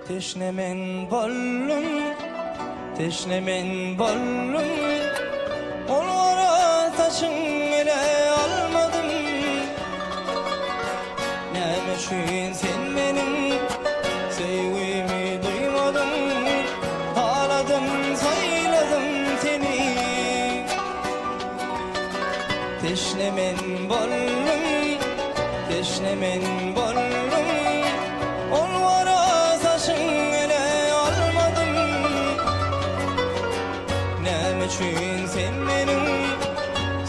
Teşnemen bollum Olvara taşın ele almadım. Näme üçün sen benim sevgimi duymadın. Ağladım sayladım seni. Teşnemen bollum Olvara taşın ele almadım. Näme üçün sen benim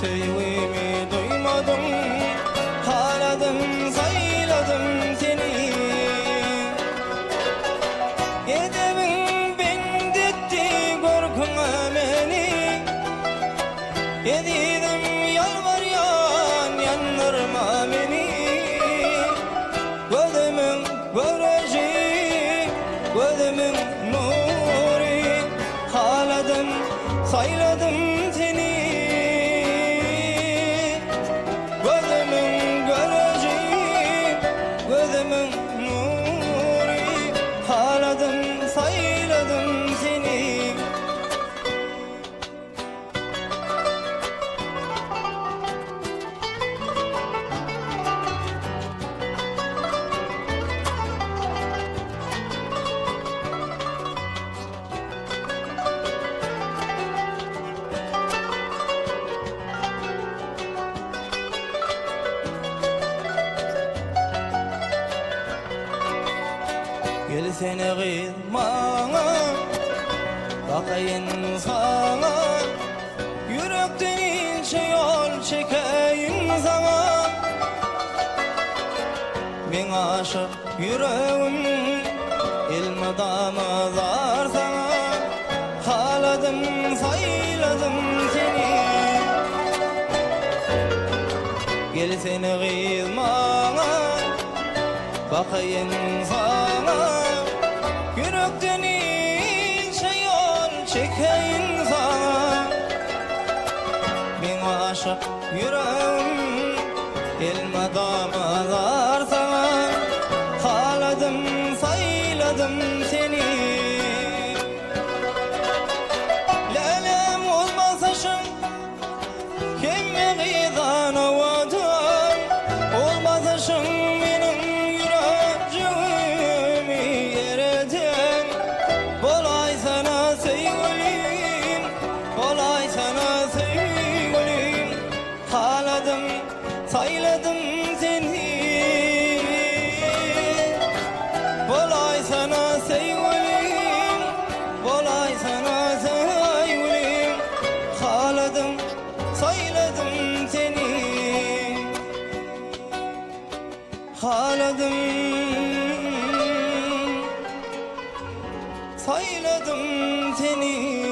sevgimi duymadın. Ağladım sayladım seni. Edemin bendetti korkuna beni. Edidim yalvaryan yandırma beni. Gözümün göreceği, gözümün nuri. Ağladım sayladım seni. Gözümün göreceği, gözümün nuri. Ağladım sayladım seni. Gelsene kıyılmana, bakayım sana. Yürekten ince yol çekeyim sana. Ben aşık yüreğim, elmadama zar sana. Ağladım sayladım seni. Gelsene kıyılmana, bakayım sana. Yürekten ince yol çekeyim sana. Ben aşık yüreğim, elmadama zar sana. Ağladım sayladım seni. Lelem olmasayım kemme gıdan avadım. Olmasayım ağladım sayladım seni. Olay sana sevgilim, olay sana sevgilim. Ağladım sayladım seni. Ağladım sayladım seni.